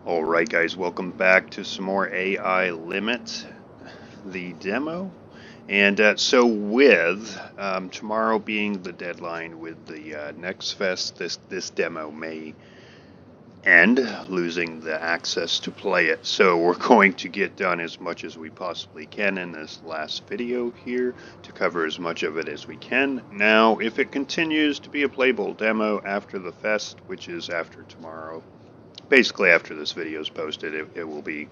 Alright guys, welcome back to some more AI Limit, the demo. And so with tomorrow being the deadline with the Next Fest, this demo may end, losing the access to play it. So we're going to get done as much as we possibly can in this last video here to cover as much of it as we can. Now, if it continues to be a playable demo after the fest, which is after tomorrow, basically after this video is posted, it will be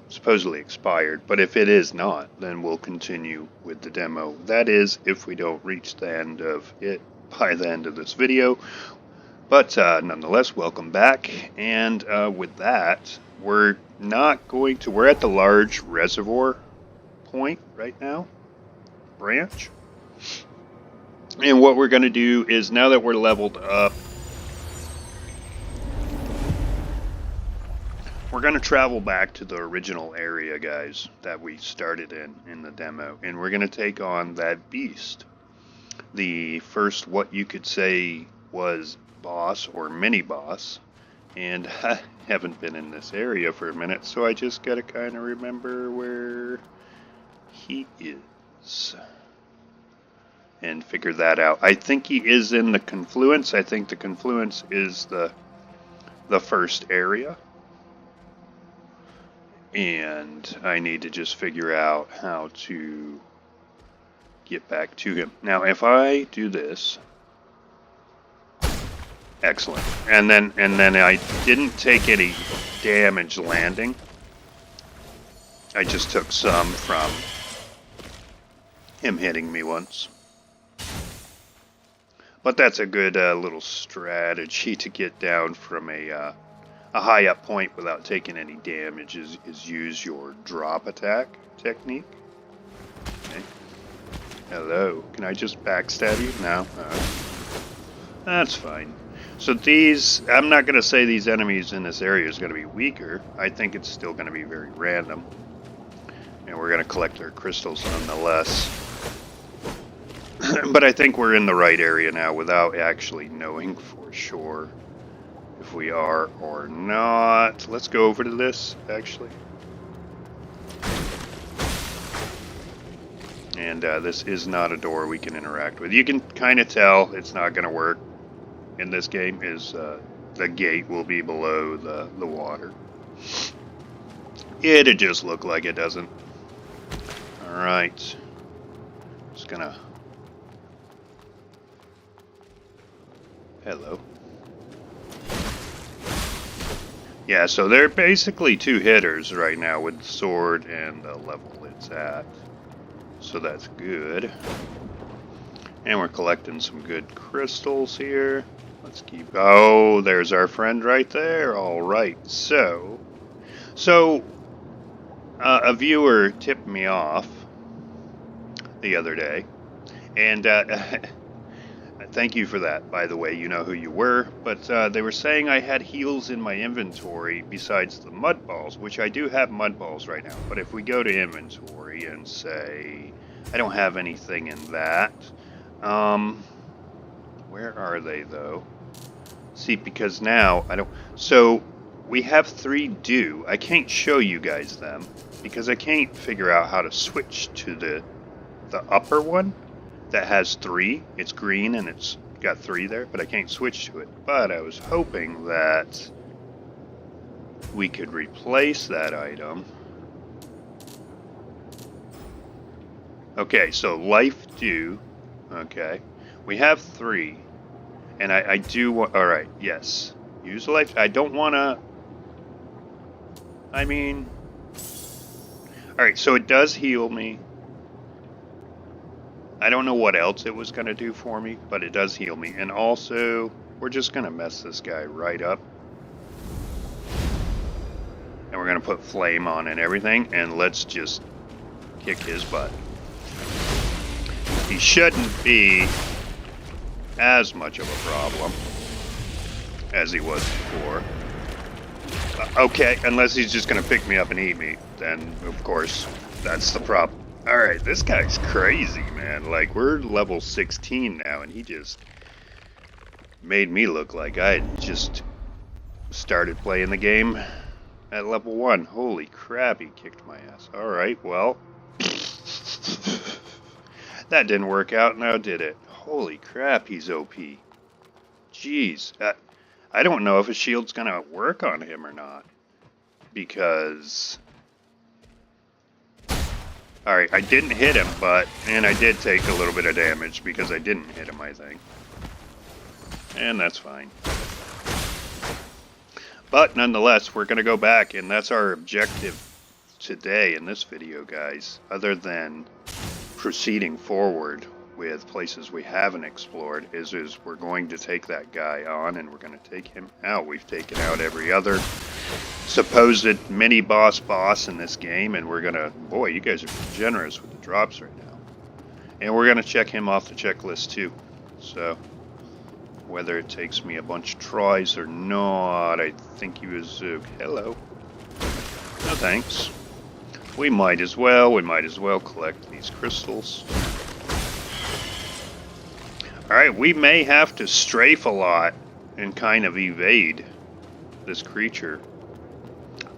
supposedly expired. But if it is not, then we'll continue with the demo. That is, if we don't reach the end of it by the end of this video. But nonetheless, welcome back. And with that, we're at the large reservoir point right now, branch. And what we're going to do is, now that we're leveled up, we're going to travel back to the original area, guys, that we started in the demo. And we're going to take on that beast. The first, what you could say, was boss or mini boss. And I haven't been in this area for a minute, so I just got to kind of remember where he is and figure that out. I think he is in the confluence. I think the confluence is the first area. And I need to just figure out how to get back to him. Now, if I do this, excellent. And then I didn't take any damage landing. I just took some from him hitting me once. But that's a good little strategy to get down from a high up point without taking any damage is use your drop attack technique. Okay. Hello. Can I just backstab you? No. That's fine. So these, I'm not going to say these enemies in this area is going to be weaker. I think it's still going to be very random. And we're going to collect our crystals nonetheless. But I think we're in the right area now without actually knowing for sure if we are or not. Let's go over to this, actually. And this is not a door we can interact with. You can kind of tell it's not going to work in this game, is the gate will be below the water. It'd just look like it doesn't. Alright. Just gonna... Hello. Yeah, so they're basically two hitters right now with the sword and the level it's at. So that's good. And we're collecting some good crystals here. Let's keep... Oh, there's our friend right there. Alright, so a viewer tipped me off the other day. And thank you for that, by the way. You know who you were. But they were saying I had heals in my inventory besides the mud balls, which I do have mud balls right now. But if we go to inventory and say I don't have anything in that, where are they though? See, because now I don't. So we have 3 dew. I can't show you guys them because I can't figure out how to switch to the upper one that has 3. It's green and it's got 3 there, but I can't switch to it. But I was hoping that we could replace that item. Okay, so life dew. Okay, we have 3, and I do want. All right, yes, use life. I don't want to. I mean, all right, so it does heal me. I don't know what else it was going to do for me, but it does heal me. And also, we're just going to mess this guy right up. And we're going to put flame on and everything, and let's just kick his butt. He shouldn't be as much of a problem as he was before. Okay, unless he's just going to pick me up and eat me, then of course that's the problem. Alright, this guy's crazy, man. Like, we're level 16 now, and he just made me look like I had just started playing the game at level 1. Holy crap, he kicked my ass. Alright, well. That didn't work out now, did it? Holy crap, he's OP. Jeez. I don't know if a shield's gonna work on him or not. Because... Alright, I didn't hit him, and I did take a little bit of damage because I didn't hit him, I think. And that's fine. But nonetheless, we're going to go back, and that's our objective today in this video, guys. Other than proceeding forward with places we haven't explored, is we're going to take that guy on, and we're going to take him out. We've taken out every other supposed mini-boss in this game, and we're going to... Boy, you guys are generous with the drops right now. And we're going to check him off the checklist, too. So... whether it takes me a bunch of tries or not, I think he was... hello. No thanks. We might as well collect these crystals. Alright, we may have to strafe a lot and kind of evade this creature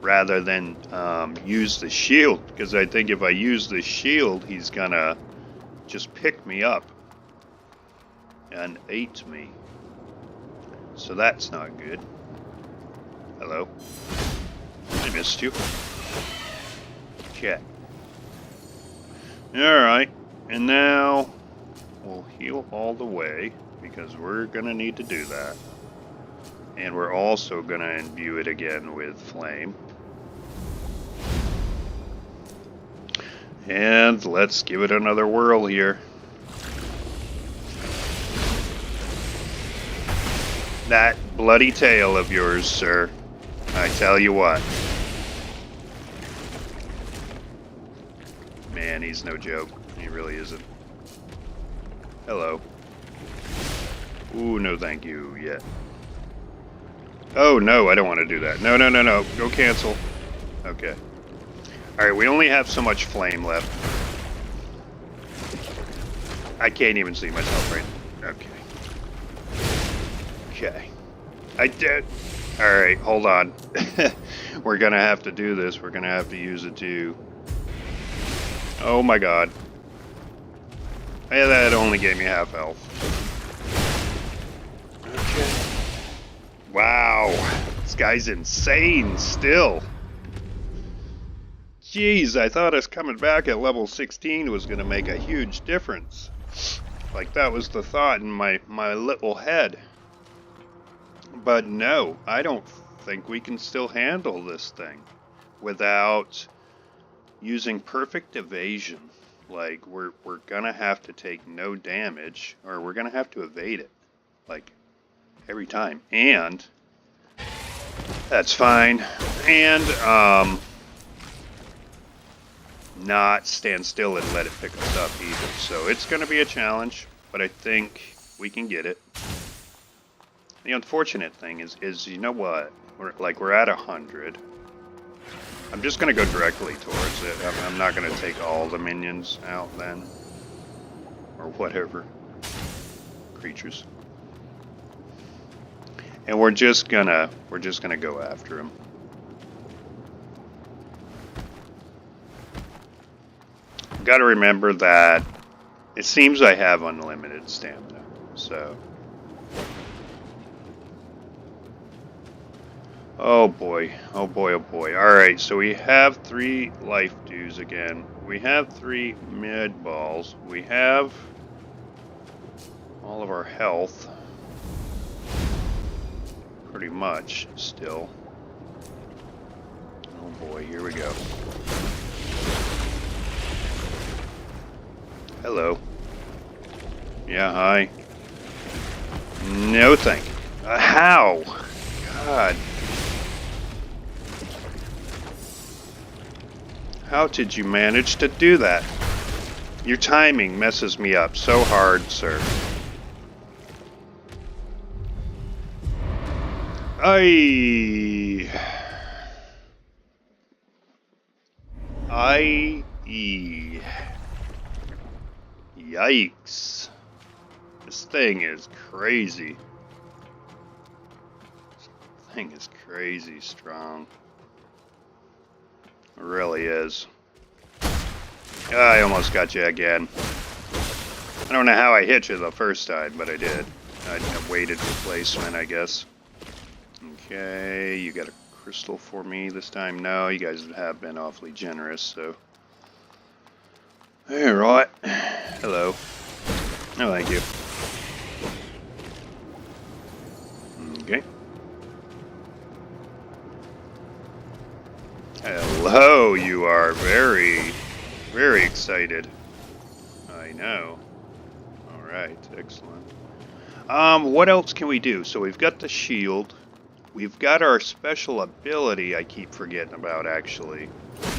rather than use the shield, because I think if I use the shield, he's gonna just pick me up and eat me. So that's not good. Hello. I missed you. Okay. Alright. And now we'll heal all the way because we're going to need to do that. And we're also going to imbue it again with flame. And let's give it another whirl here. That bloody tail of yours, sir. I tell you what. Man, he's no joke. He really isn't. Hello. Ooh, no thank you yet. Oh, no, I don't want to do that. No, no, no, no. Go cancel. Okay. Alright, we only have so much flame left. I can't even see myself right now. Okay. Okay. I did. Alright, hold on. We're gonna have to do this. We're gonna have to use it too. Oh my god. Yeah, that only gave me half health. Okay. Wow. This guy's insane still. Jeez, I thought us coming back at level 16 was gonna make a huge difference. Like that was the thought in my little head. But no, I don't think we can still handle this thing without using perfect evasion. Like, we're gonna have to take no damage, or we're gonna have to evade it, like, every time. And that's fine. And, not stand still and let it pick us up either. So it's gonna be a challenge, but I think we can get it. The unfortunate thing is you know what? We're at 100. I'm just gonna go directly towards it. I'm not gonna take all the minions out then, or whatever creatures. And we're just gonna go after him. Got to remember that it seems I have unlimited stamina, so. Oh boy, oh boy, oh boy. Alright, so we have 3 life dews again. We have 3 mid balls. We have all of our health. Pretty much still. Oh boy, here we go. Hello. Yeah, hi. No thank you. How? God. How did you manage to do that? Your timing messes me up so hard, sir. Yikes. This thing is crazy. thing is crazy strong. It really is. I almost got you again. I don't know how I hit you the first time, but I did. I waited for placement, I guess. Okay, you got a crystal for me this time? No, you guys have been awfully generous, so... Alright. Hello. Oh, thank you. Okay. Hello, you are very, very excited. I know. Alright, excellent. What else can we do? So we've got the shield. We've got our special ability I keep forgetting about, actually.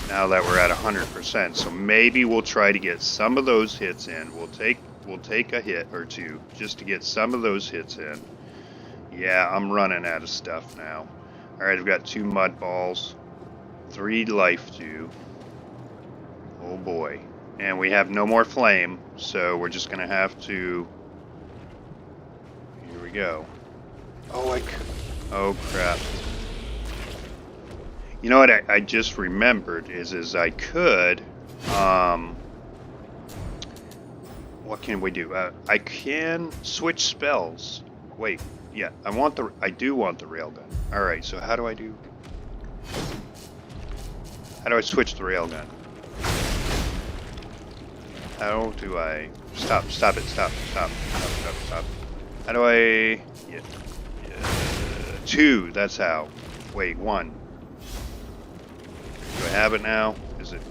Now that we're at 100%. So maybe we'll try to get some of those hits in. We'll take a hit or two just to get some of those hits in. Yeah, I'm running out of stuff now. Alright, I've got 2 mud balls. 3 life dew. Oh boy. And we have no more flame, so we're just gonna have to... Here we go. Oh crap. You know what I just remembered is I could... What can we do? I can switch spells. Wait, yeah, I do want the railgun. Alright, so how do I do... How do I switch the railgun? How do I... Stop it. How do I... Yeah. 2, that's how. Wait, 1. Do I have it now? Is it...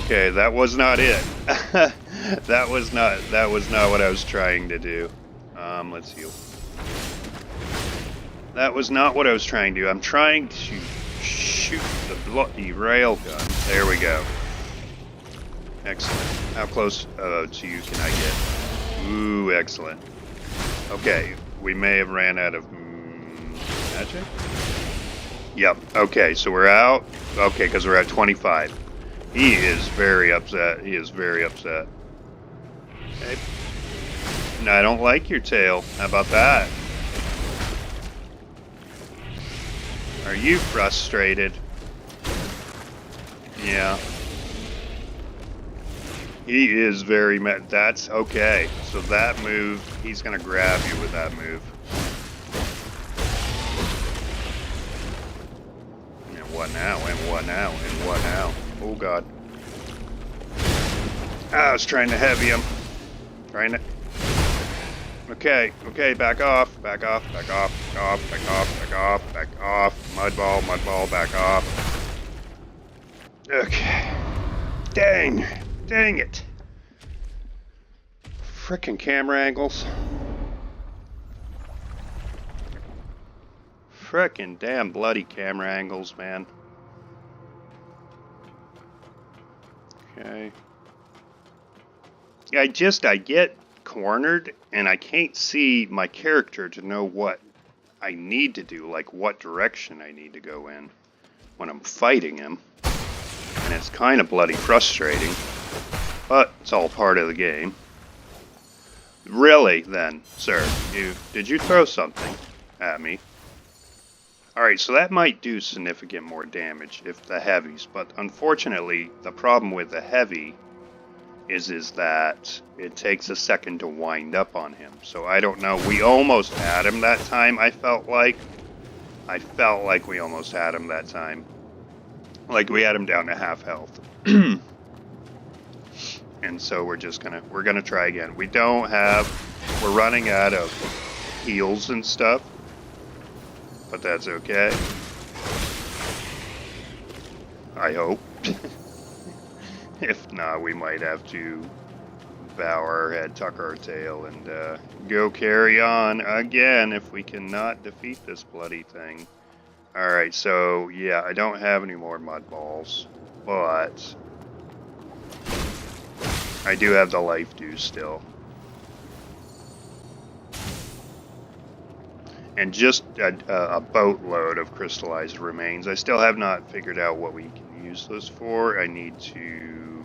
Okay, that was not it. that was not what I was trying to do. Let's heal. That was not what I was trying to do. I'm trying to shoot the bloody railgun. There we go. Excellent. How close to you can I get? Ooh, excellent. Okay, we may have ran out of magic? Yep, okay, so we're out. Okay, because we're at 25. He is very upset. He is very upset. Okay. No, I don't like your tail. How about that? Are you frustrated? Yeah. He is very mad. That's okay. So that move, he's gonna grab you with that move. And what now? And what now? And what now? Oh god. I was trying to heavy him. Trying to... Okay, back off. Back off. Mud ball, back off. Okay. Dang it. Frickin' camera angles. Frickin' damn bloody camera angles, man. Okay. I get cornered and I can't see my character to know what I need to do, like what direction I need to go in when I'm fighting him. And it's kind of bloody frustrating, but it's all part of the game. Really, then, sir, did you throw something at me? Alright, so that might do significant more damage if the heavies, but unfortunately, the problem with the heavy is that it takes a second to wind up on him. So I don't know. We almost had him that time, I felt like we almost had him that time. Like we had him down to half health. And so we're gonna try again. We're running out of heals and stuff. But that's okay. I hope. If not, we might have to bow our head, tuck our tail, and go carry on again if we cannot defeat this bloody thing. Alright, so yeah, I don't have any more mud balls, but I do have the life dew still. And just a boatload of crystallized remains. I still have not figured out what we can use those for. I need to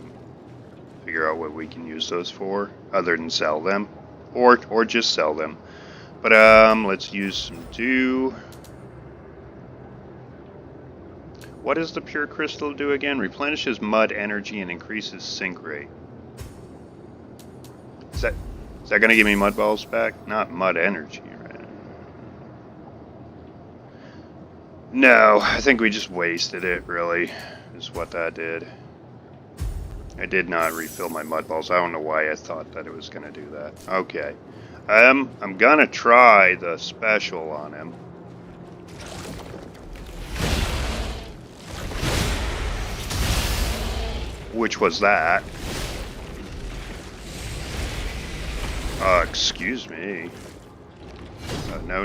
figure out what we can use those for, other than sell them, or just sell them. But let's use some dew. What does the pure crystal do again? Replenishes mud energy and increases sink rate. Is that going to give me mud balls back? Not mud energy, right? No, I think we just wasted it, really, is what that did. I did not refill my mud balls. I don't know why I thought that it was going to do that. Okay. I'm going to try the special on him. Which was that. Excuse me. No.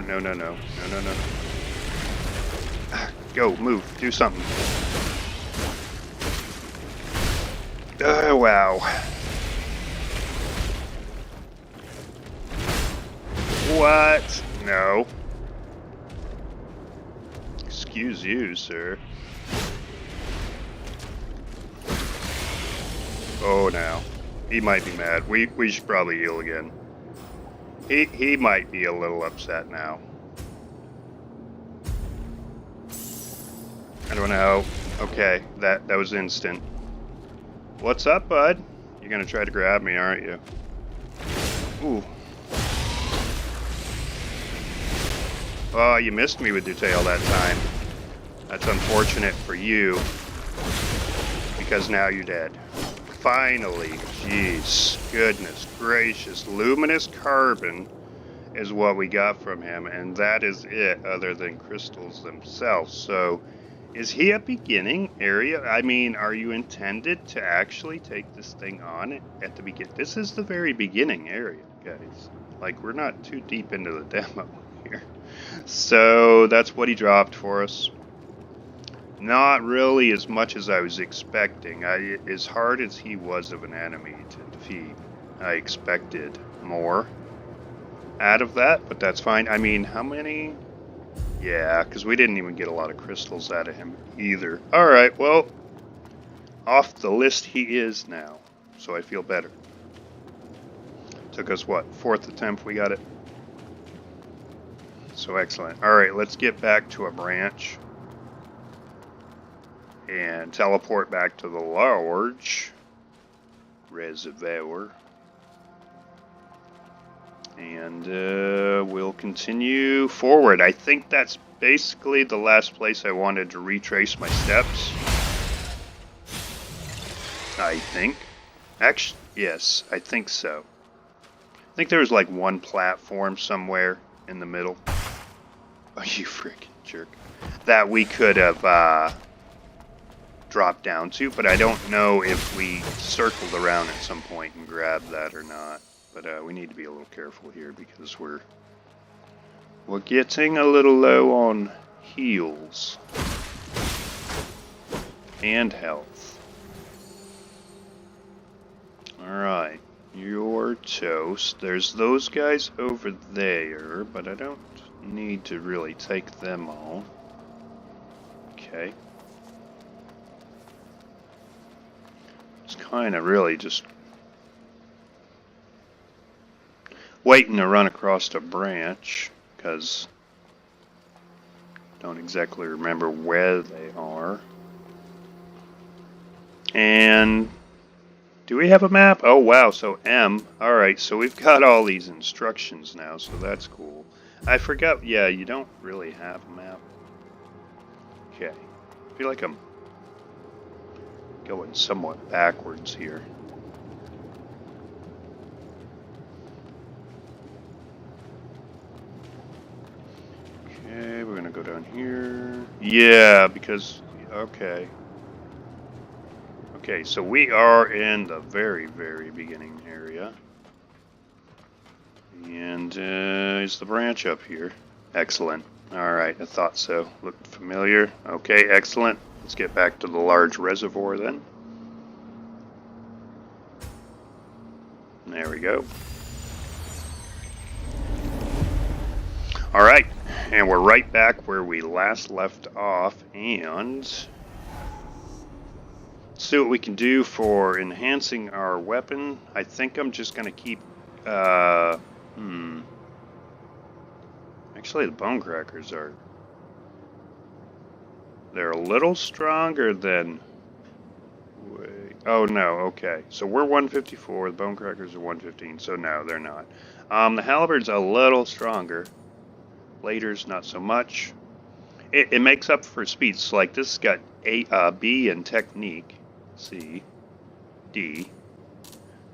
Go, move, do something. Oh, wow. What? No. Excuse you, sir. Oh, now. He might be mad. We should probably heal again. He might be a little upset now. I don't know. Okay, that was instant. What's up, bud? You're gonna try to grab me, aren't you? Ooh. Oh, you missed me with your tail that time. That's unfortunate for you. Because now you're dead. Finally, jeez, goodness gracious, luminous carbon is what we got from him, and that is it, other than crystals themselves. So, is he a beginning area? I mean, are you intended to actually take this thing on at the beginning? This is the very beginning area, guys. Like, we're not too deep into the demo here. So, that's what he dropped for us. Not really as much as I was expecting. As hard as he was of an enemy to defeat, I expected more out of that, but that's fine. I mean, how many? Yeah, because we didn't even get a lot of crystals out of him either. Alright, well, off the list he is now, so I feel better. Took us, what, 4th attempt we got it? So excellent. Alright, let's get back to a branch. And teleport back to the large reservoir. And we'll continue forward. I think that's basically the last place I wanted to retrace my steps. I think. Actually, yes, I think so. I think there was like one platform somewhere in the middle. Oh, you freaking jerk. That we could have drop down to, but I don't know if we circled around at some point and grabbed that or not. But we need to be a little careful here because we're getting a little low on heals and health. Alright, you're toast. There's those guys over there, but I don't need to really take them all. Okay. Kind of really just waiting to run across a branch because don't exactly remember where they are. And do we have a map? Oh wow, so M. Alright, so we've got all these instructions now, so that's cool. I forgot, yeah, you don't really have a map. Okay, I feel like I'm going somewhat backwards here. Okay, we're gonna go down here. Yeah, because, okay. Okay, so we are in the very, very beginning area. And is the branch up here? Excellent. Alright, I thought so. Looked familiar. Okay, excellent. Let's get back to the large reservoir then. There we go. Alright, and we're right back where we last left off, and Let's see what we can do for enhancing our weapon. I think I'm just going to keep... Actually, the bone crackers are... They're a little stronger than... Wait. Oh, no, okay. So we're 154, the bone crackers are 115, so no, they're not. The halberd's a little stronger. Later's not so much. It makes up for speed. So like this has got B in technique, C, D.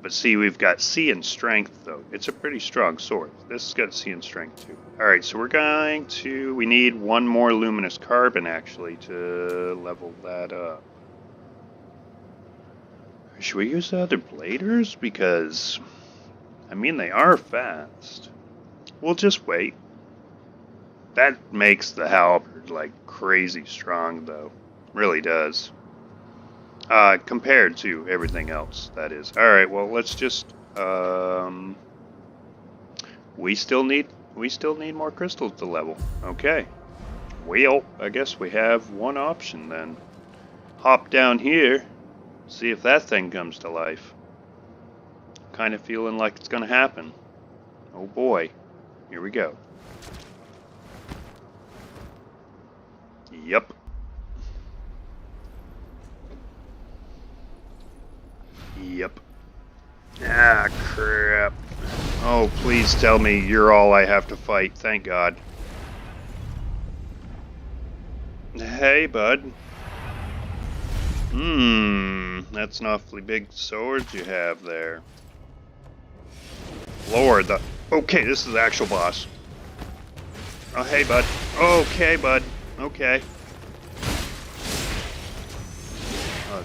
But see, we've got C in strength, though. It's a pretty strong sword. This has got C in strength, too. Alright, so we're going to... We need one more luminous carbon, actually, to level that up. Should we use the other bladers? Because, I mean, they are fast. We'll just wait. That makes the halberd, like, crazy strong, though. Really does. Compared to everything else, that is. Alright, well, let's just, we still need more crystals to level. Okay. Well, I guess we have one option, then. Hop down here, see if that thing comes to life. Kind of feeling like it's gonna happen. Oh boy. Here we go. Yep. Yep. Ah, crap. Oh, please tell me you're all I have to fight. Thank God. Hey, bud. That's an awfully big sword you have there. Lord, okay, this is the actual boss. Oh, hey, bud. Okay, bud. Okay.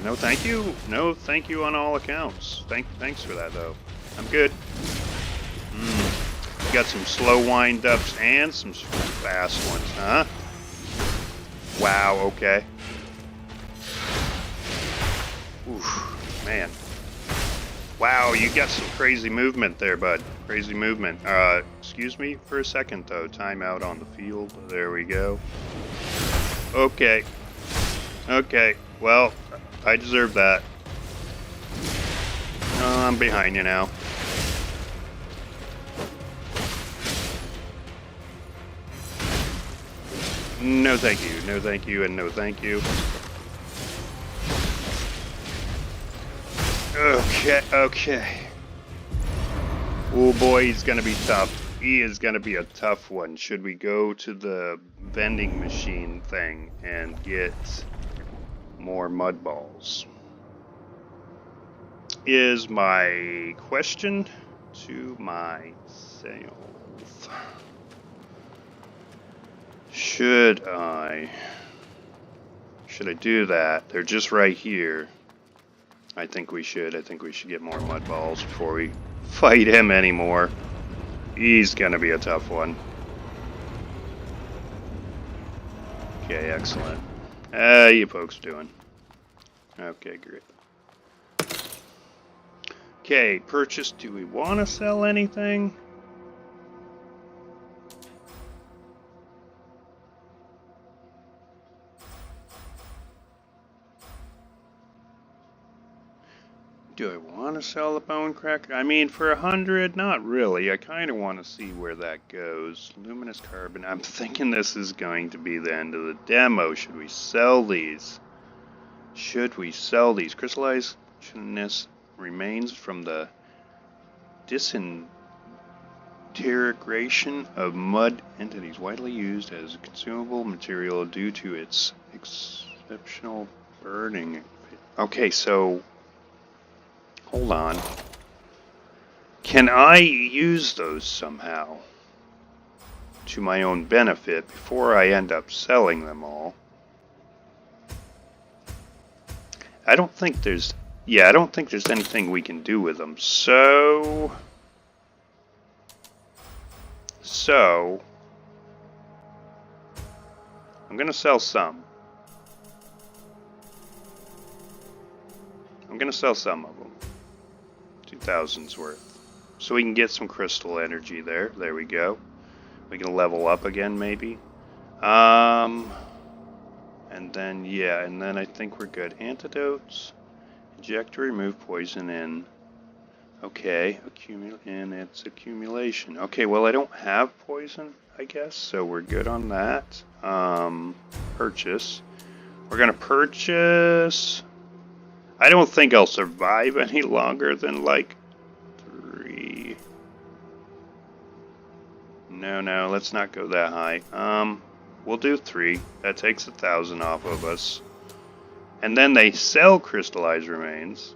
No, thank you. No, thank you on all accounts. Thanks for that, though. I'm good. Got some slow wind-ups and some fast ones, huh? Wow, okay. Oof, man. Wow, you got some crazy movement there, bud. Crazy movement. Excuse me for a second, though. Timeout on the field. There we go. Okay. Okay, well... I deserve that. I'm behind you now. No thank you, no thank you, and no thank you. Okay, okay. Oh boy, he's gonna be tough. He is gonna be a tough one. Should we go to the vending machine thing and get... more mud balls? Is my question to myself. Should I do that? They're just right here. I think we should get more mud balls before we fight him anymore. He's gonna be a tough one. Okay, excellent. How you folks doing? Okay, great. Okay, purchase. Do we want to sell anything? Do I want to sell the bone cracker? I mean, for 100, not really. I kind of want to see where that goes. Luminous carbon. I'm thinking this is going to be the end of the demo. Should we sell these? Should we sell these? Crystallizedness remains from the disintegration of mud entities, widely used as a consumable material due to its exceptional burning. Okay, so hold on. Can I use those somehow to my own benefit before I end up selling them all? I don't think there's anything we can do with them. So I'm gonna sell some. I'm gonna sell some of them. 2,000's worth. So we can get some crystal energy there. There we go. We can level up again, maybe. And then, yeah, and then I think we're good. Antidotes. Inject to remove poison in. Okay, and it's accumulation. Okay, well I don't have poison, I guess, so we're good on that. Purchase. We're gonna purchase. I don't think I'll survive any longer than like 3. No, let's not go that high. We'll do 3. That takes 1,000 off of us. And then they sell crystallized remains.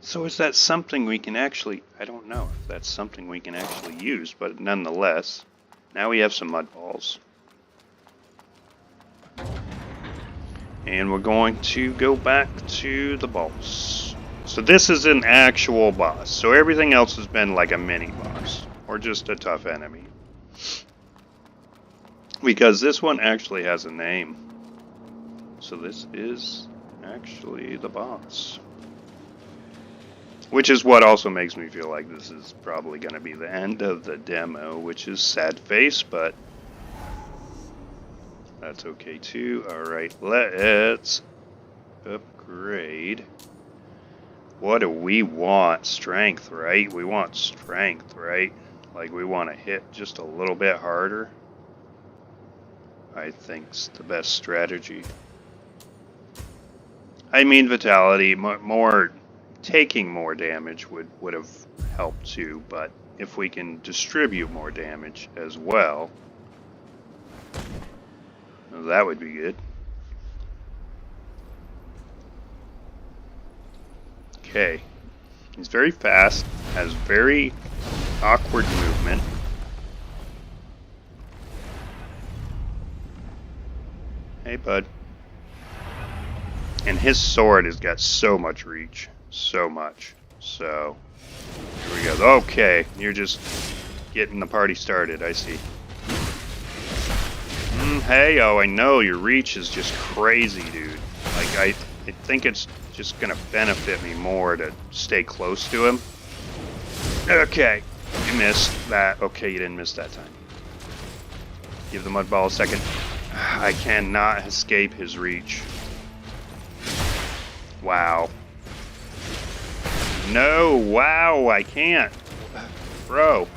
So is that something we can actually, I don't know if that's something we can actually use, but nonetheless, now we have some mud balls. And we're going to go back to the boss. So this is an actual boss. So everything else has been like a mini boss, or just a tough enemy. Because this one actually has a name. So this is actually the boss. Which is what also makes me feel like this is probably going to be the end of the demo, which is sad face, but that's okay too. Alright, let's upgrade. What do we want? Strength, right? We want strength, right? Like we want to hit just a little bit harder. I think's the best strategy. I mean, vitality, more taking more damage would have helped too, but if we can distribute more damage as well, that would be good. Okay, he's very fast, has very awkward movement. Hey, bud. And his sword has got so much reach. So much. So, here we go. Okay, you're just getting the party started, I see. Hey, oh, I know, your reach is just crazy, dude. Like, I think it's just gonna benefit me more to stay close to him. Okay, you missed that. Okay, you didn't miss that time. Give the mud ball a second. I cannot escape his reach. Wow. No, wow, I can't. Bro,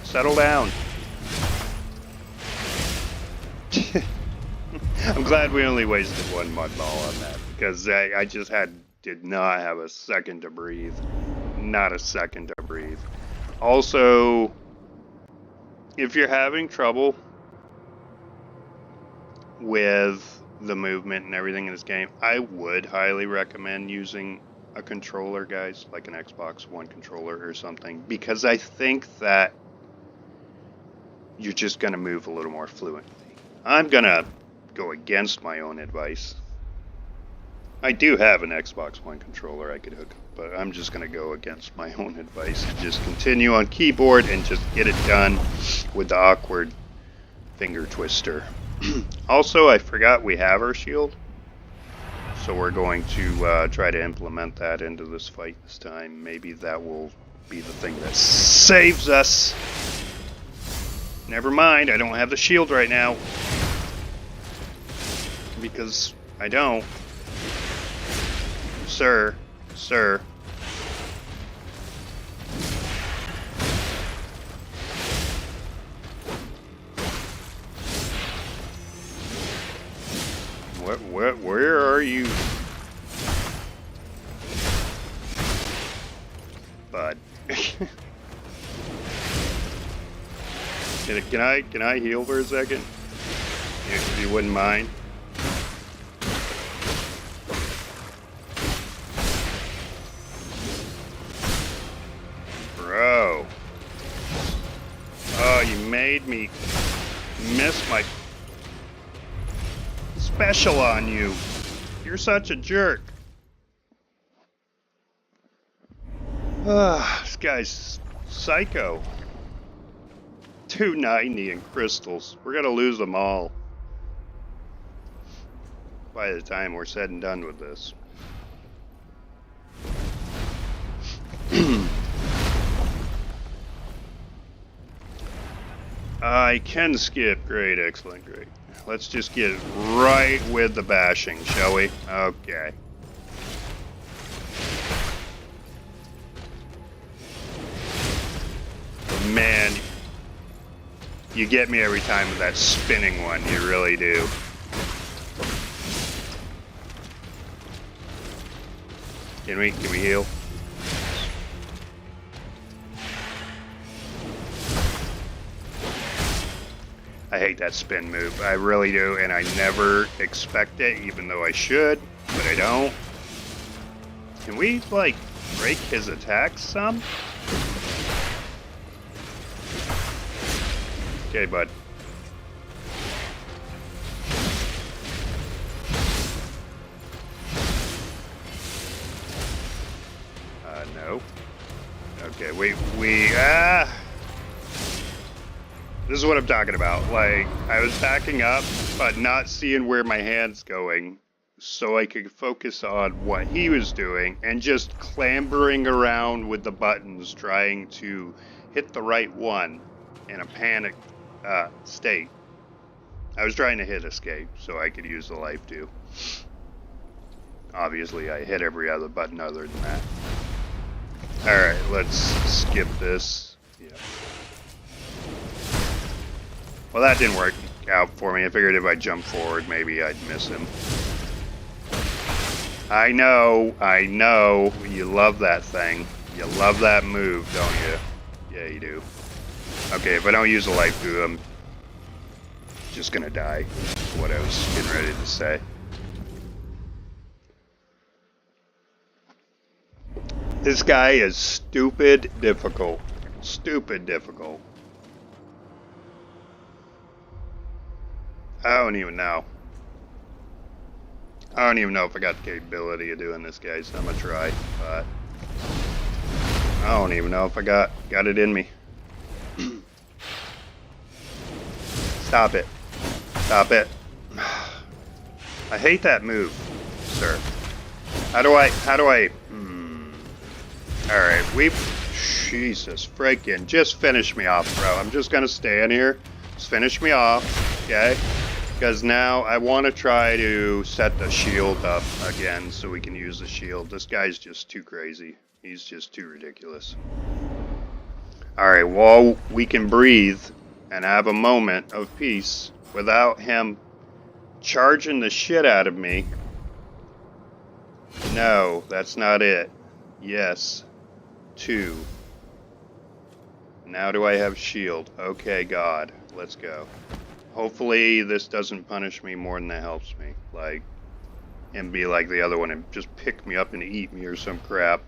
settle down. I'm glad we only wasted 1 mud ball on that, because I just did not have a second to breathe. Not a second to breathe. Also, if you're having trouble with the movement and everything in this game, I would highly recommend using a controller, guys, like an Xbox One controller or something, because I think that you're just going to move a little more fluently. I'm going to go against my own advice. I do have an Xbox One controller I could hook up, but I'm just going to go against my own advice and just continue on keyboard and just get it done with the awkward finger twister. Also, I forgot we have our shield. So we're going to try to implement that into this fight this time. Maybe that will be the thing that saves us. Never mind, I don't have the shield right now. Because I don't. Sir. Where are you? Bud. Can I heal for a second? If you wouldn't mind. Bro. Oh, you made me miss my special on you. You're such a jerk. This guy's psycho. 290 in crystals. We're gonna lose them all by the time we're said and done with this. I can skip. Great, excellent, great. Let's just get right with the bashing, shall we? Okay. Man, you get me every time with that spinning one, you really do. Can we heal? I hate that spin move. I really do, and I never expect it, even though I should, but I don't. Can we, like, break his attacks some? Okay, bud. No. Okay, this is what I'm talking about. Like, I was backing up, but not seeing where my hand's going, so I could focus on what he was doing, and just clambering around with the buttons, trying to hit the right one in a panicked state. I was trying to hit escape, so I could use the life too. Obviously, I hit every other button other than that. Alright, let's skip this. Yeah. Well, that didn't work out for me. I figured if I jumped forward, maybe I'd miss him. I know. You love that thing. You love that move, don't you? Yeah, you do. Okay, if I don't use a life goo, I'm just gonna die. That's what I was getting ready to say. This guy is stupid difficult. Stupid difficult. I don't even know. I don't even know if I got the capability of doing this, guys. I'm gonna try, but I don't even know if I got it in me. Stop it. Stop it. I hate that move, sir. How do I Alright, Jesus freaking, just finish me off, bro. I'm just gonna stand here. Just finish me off, okay? Because now I want to try to set the shield up again so we can use the shield. This guy's just too crazy. He's just too ridiculous. Alright, well, we can breathe and have a moment of peace without him charging the shit out of me. No, that's not it. Yes. 2. Now do I have shield? Okay, God. Let's go. Hopefully this doesn't punish me more than it helps me. Like, and be like the other one and just pick me up and eat me or some crap.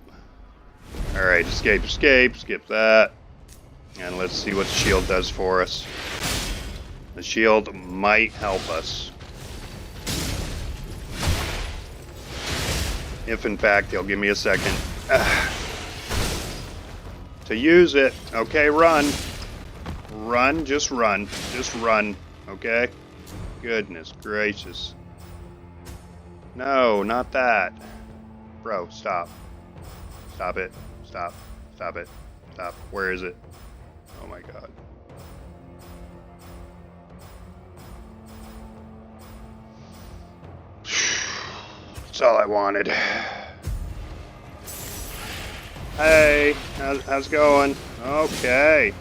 Alright, escape, skip that. And let's see what the shield does for us. The shield might help us. If in fact he'll give me a second to use it. Okay, run. Run, just run. Just run. Okay? Goodness gracious. No, not that. Bro, stop. Stop it. Stop. Stop it. Stop. Where is it? Oh my god. That's all I wanted. Hey, how's it going? Okay,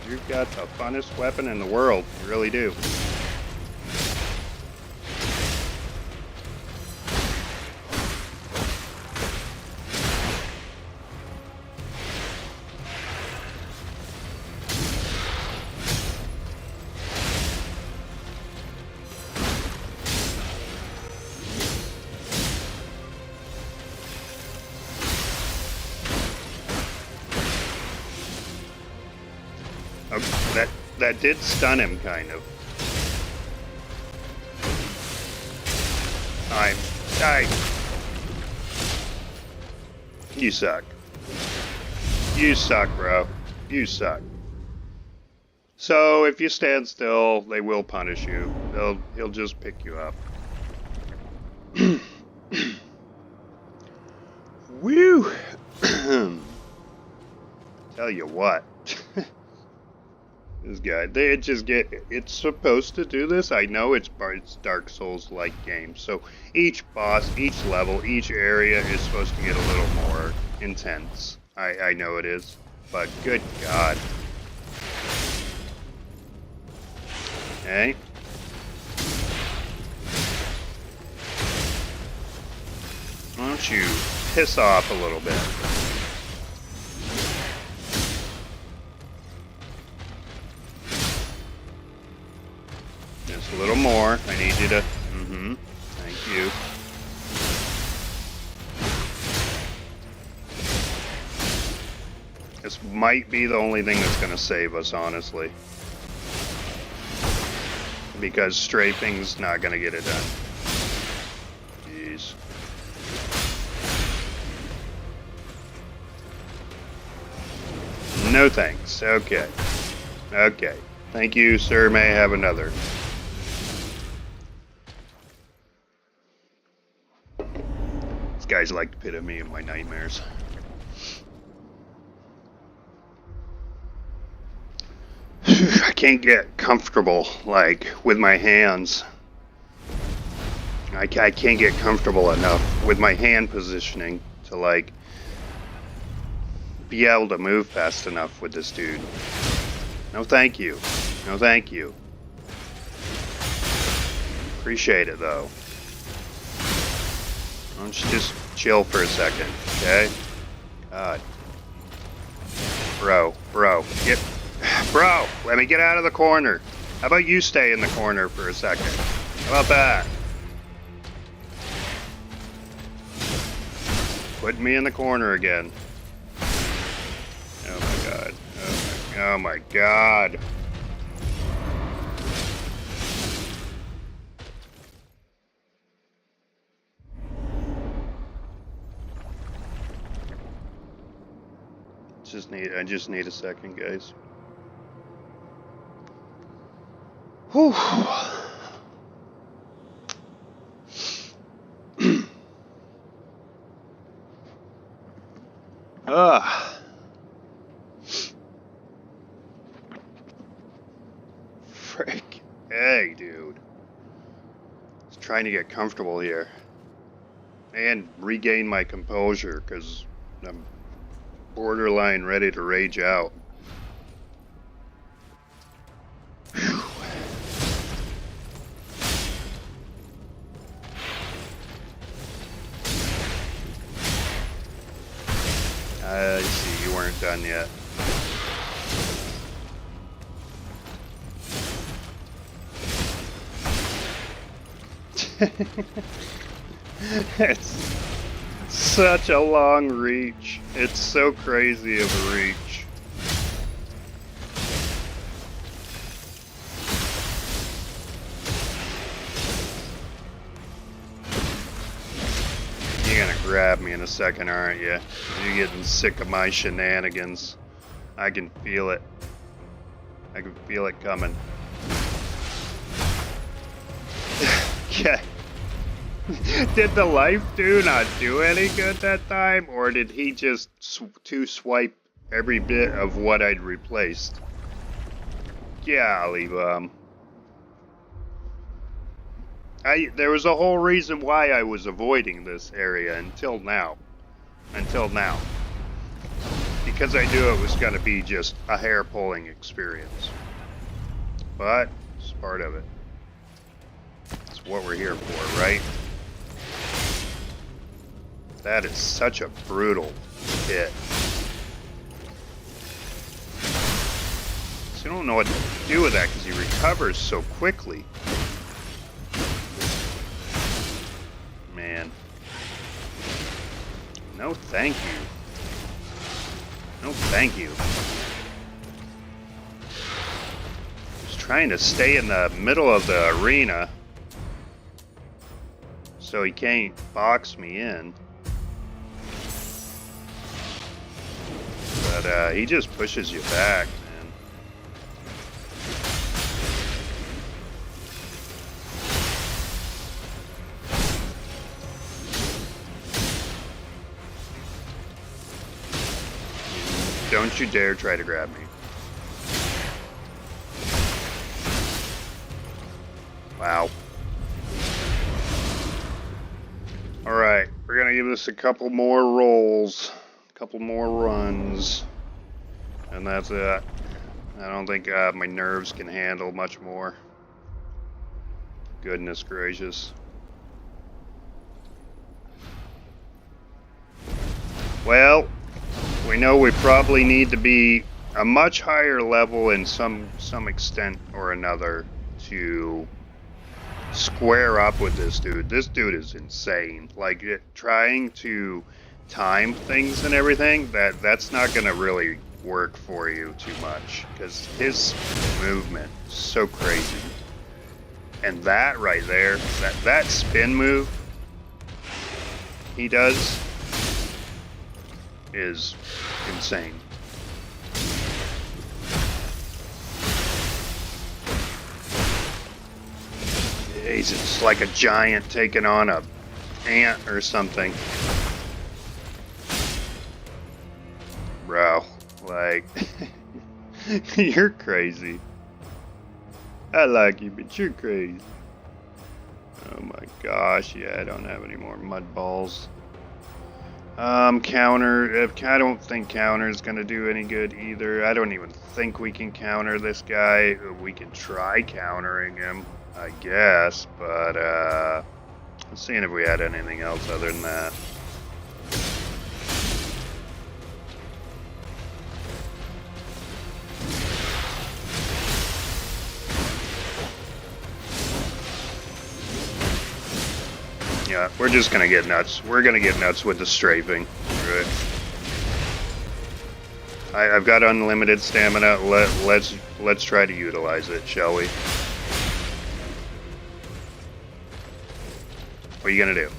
you've got the funnest weapon in the world. You really do. That did stun him, kind of. Die. You suck. You suck, bro. You suck. So, if you stand still, they will punish you. He'll just pick you up. Woo! Tell you what. This guy, they just get. It's supposed to do this. I know it's Dark Souls-like game. So each boss, each level, each area is supposed to get a little more intense. I know it is, but good God. Okay. Why don't you piss off a little bit? Just a little more. I need you to... Thank you. This might be the only thing that's going to save us, honestly. Because strafing's not going to get it done. Jeez. No thanks. Okay. Okay. Thank you, sir. May I have another? These guys like to pit at me in my nightmares. I can't get comfortable, like, with my hands. I can't get comfortable enough with my hand positioning to, like, be able to move fast enough with this dude. No thank you. No thank you. Appreciate it, though. Why don't you just chill for a second, okay? God. Bro, get... Bro, let me get out of the corner. How about you stay in the corner for a second? How about that? Put me in the corner again. Oh my God. Oh my God. I just need a second, guys. Whew. Frick. Hey, dude. Just trying to get comfortable here. And regain my composure, because I'm borderline ready to rage out. I see, you weren't done yet. It's such a long reach. It's so crazy of a reach. You're gonna grab me in a second, aren't you? You're getting sick of my shenanigans. I can feel it. I can feel it coming. Yeah. Did the life do not do any good that time, or did he just swipe every bit of what I'd replaced? Golly bum. There was a whole reason why I was avoiding this area until now. Because I knew it was going to be just a hair-pulling experience. But it's part of it. It's what we're here for, right? That is such a brutal hit. So you don't know what to do with that because he recovers so quickly. Man. No thank you. No thank you. Just trying to stay in the middle of the arena so he can't box me in. But he just pushes you back, man. Don't you dare try to grab me. Wow. Alright, we're gonna give this a couple more rolls, a couple more runs, and that's it. I don't think my nerves can handle much more. Goodness gracious. Well, we know we probably need to be a much higher level in some extent or another to square up with this dude. This dude is insane. Like, trying to time things and everything, that's not gonna really work for you too much, because his movement is so crazy. And that right there, that spin move he does is insane. He's just like a giant taking on a ant or something. Bro, like, you're crazy. I like you, but you're crazy. Oh my gosh, yeah, I don't have any more mud balls. Counter, I don't think counter is gonna do any good either. I don't even think we can counter this guy. We can try countering him, I guess, but, let's see if we had anything else other than that. Yeah, we're just gonna get nuts. We're gonna get nuts with the strafing. Right. I've got unlimited stamina. Let's try to utilize it, shall we? What are you gonna do?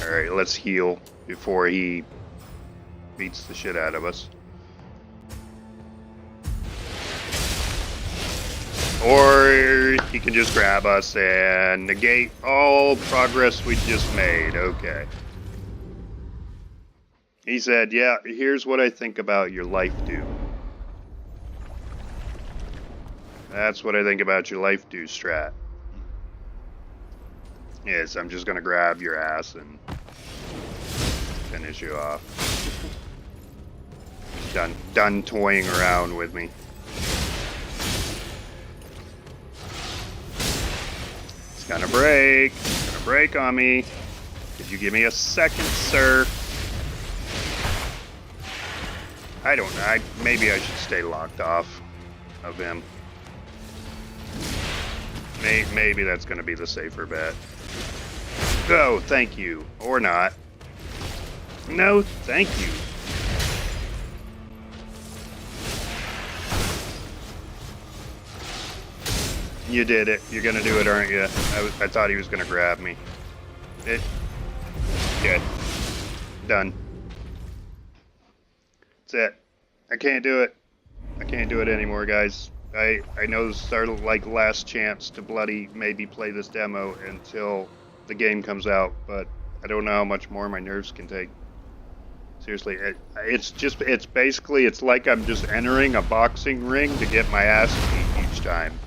Alright, let's heal before he beats the shit out of us. Or he can just grab us and negate all progress we just made. Okay. He said, yeah, here's what I think about your life do. That's what I think about your life do strat. Yes, I'm just gonna grab your ass and finish you off. Done toying around with me. Gonna break on me. Could you give me a second, sir? I don't know. Maybe I should stay locked off of him. Maybe that's gonna be the safer bet. Go, thank you. Or not. No, thank you. You did it. You're gonna do it, aren't you? I thought he was gonna grab me. Good. Done. That's it. I can't do it. I can't do it anymore, guys. I know this is our like last chance to bloody maybe play this demo until the game comes out, but I don't know how much more my nerves can take. Seriously, it's basically, it's like I'm just entering a boxing ring to get my ass beat each time.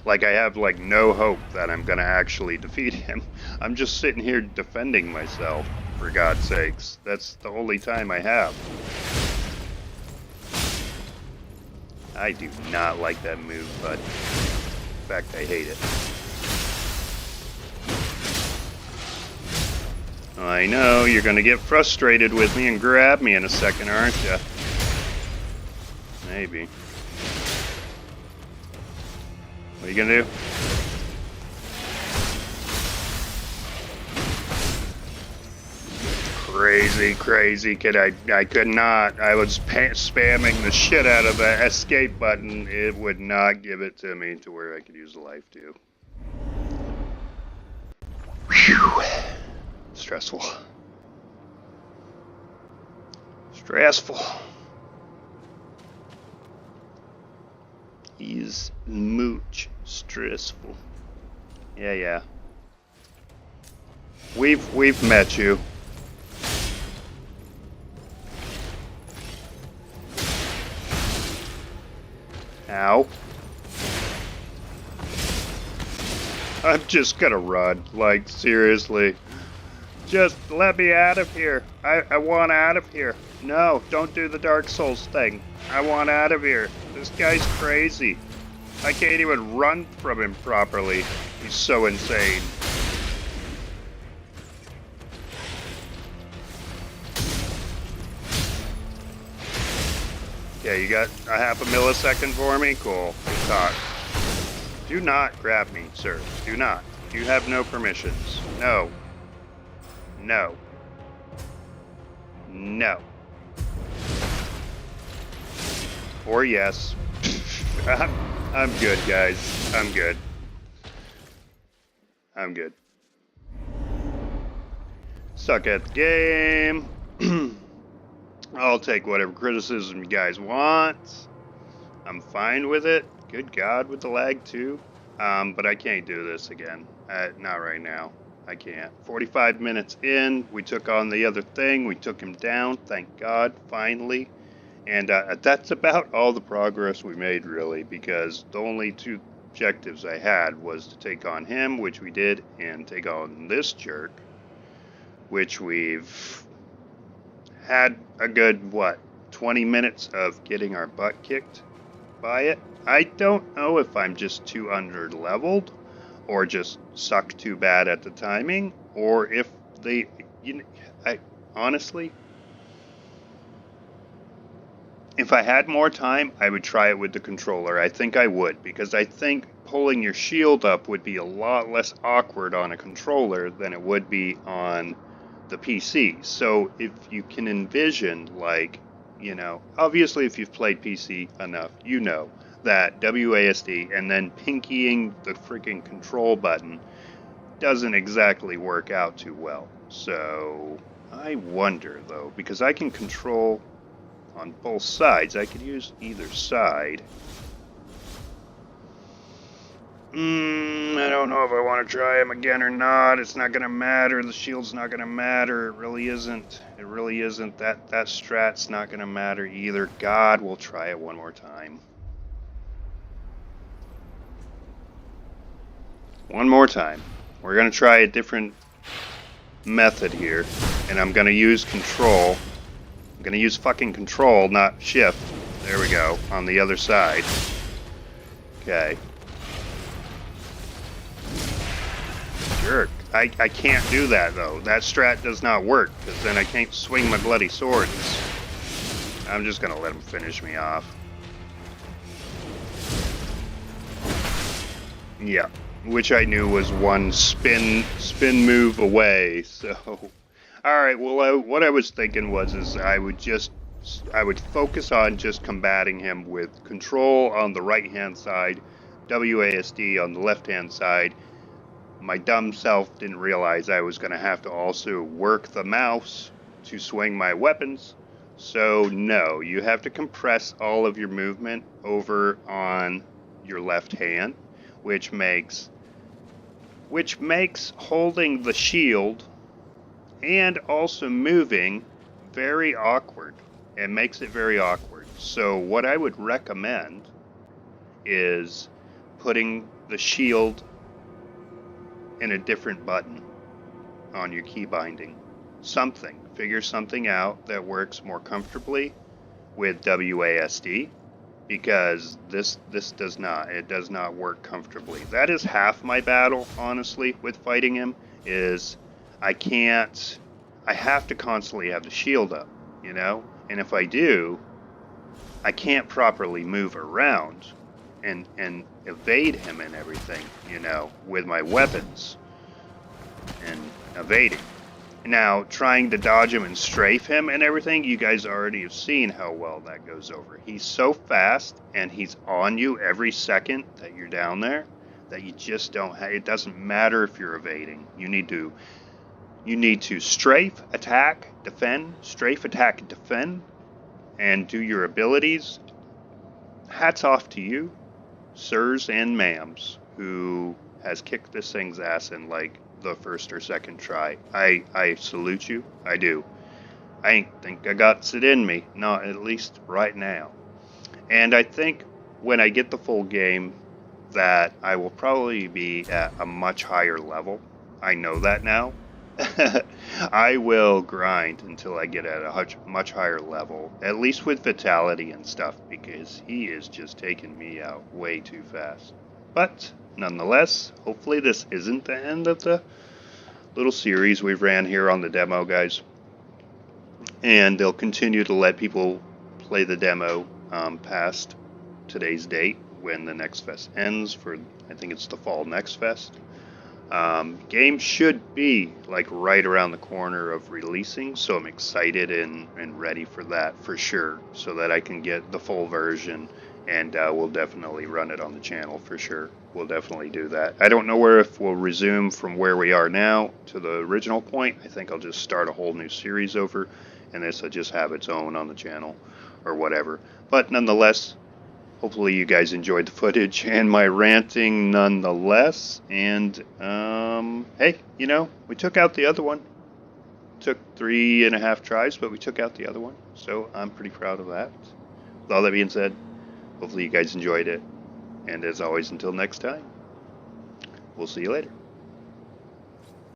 Like, I have, like, no hope that I'm gonna actually defeat him. I'm just sitting here defending myself, for God's sakes. That's the only time I have. I do not like that move, but in fact, I hate it. I know, you're gonna get frustrated with me and grab me in a second, aren't you? Maybe. What are you gonna do? Crazy kid. I could not. I was spamming the shit out of the escape button. It would not give it to me to where I could use the life too. Whew. Stressful. Stressful. He's mooch stressful. Yeah. We've met you. Ow. I'm just gonna run. Like, seriously. Just let me out of here. I want out of here. No, don't do the Dark Souls thing. I want out of here. This guy's crazy. I can't even run from him properly. He's so insane. Yeah, you got a half a millisecond for me? Cool. Good talk. Do not grab me, sir. Do not. You have no permissions. No. No. No. Or yes. I'm good, guys. I'm good. I'm good. Suck at the game. I'll take whatever criticism you guys want. I'm fine with it. Good God, with the lag too. But I can't do this again. Not right now. I can't. 45 minutes in, we took on the other thing. We took him down, thank God, finally. And that's about all the progress we made, really, because the only two objectives I had was to take on him, which we did, and take on this jerk, which we've had a good, 20 minutes of getting our butt kicked by it. I don't know if I'm just too under-leveled, or just suck too bad at the timing, or if they, honestly, if I had more time, I would try it with the controller. I think I would, because I think pulling your shield up would be a lot less awkward on a controller than it would be on the PC. So if you can envision, obviously if you've played PC enough, you know that WASD and then pinkying the freaking control button doesn't exactly work out too well. So I wonder, though, because I can control on both sides, I could use either side. I don't know if I want to try him again or not. It's not going to matter. The shield's not going to matter. It really isn't. It really isn't. That strat's not going to matter either. God, we'll try it one more time. One more time. We're going to try a different method here, and I'm going to use control. I'm going to use fucking control, not shift. There we go, on the other side. Okay. Jerk. I can't do that, though. That strat does not work, because then I can't swing my bloody swords. I'm just going to let him finish me off. Yeah. Which I knew was one spin move away, so... Alright, well, what I was thinking was I would focus on just combating him with control on the right-hand side, WASD on the left-hand side. My dumb self didn't realize I was going to have to also work the mouse to swing my weapons. So, no, you have to compress all of your movement over on your left hand, which makes holding the shield and also moving very awkward. It makes it very awkward. So what I would recommend is putting the shield in a different button on your key binding. Figure something out that works more comfortably with WASD, because this does not work comfortably. That is half my battle, honestly, with fighting him, is I have to constantly have the shield up, and if I do, I can't properly move around and evade him and everything, with my weapons and evading. Now, trying to dodge him and strafe him and everything, you guys already have seen how well that goes over. He's so fast, and he's on you every second that you're down there, that you just don't have... It doesn't matter if you're evading. You need to strafe, attack, defend, strafe, attack, defend, and do your abilities. Hats off to you, sirs and ma'ams, who has kicked this thing's ass in, the first or second try. I salute you. I do. I ain't think I got it in me. Not at least right now. And I think when I get the full game, that I will probably be at a much higher level. I know that now. I will grind until I get at a much higher level, at least with Vitality and stuff, because he is just taking me out way too fast. But nonetheless, hopefully this isn't the end of the little series we've ran here on the demo, guys. And they'll continue to let people play the demo past today's date when the Next Fest ends for, I think it's the fall Next Fest. Game should be like right around the corner of releasing, so I'm excited and ready for that for sure, so that I can get the full version, and we'll definitely run it on the channel for sure. We'll definitely do that. I don't know if we'll resume from where we are now to the original point. I think I'll just start a whole new series over, and this will just have its own on the channel or whatever. But nonetheless, hopefully you guys enjoyed the footage and my ranting nonetheless. And, hey, you know, we took out the other one. Took 3.5 tries, but we took out the other one. So I'm pretty proud of that. With all that being said, hopefully you guys enjoyed it. And as always, until next time, we'll see you later.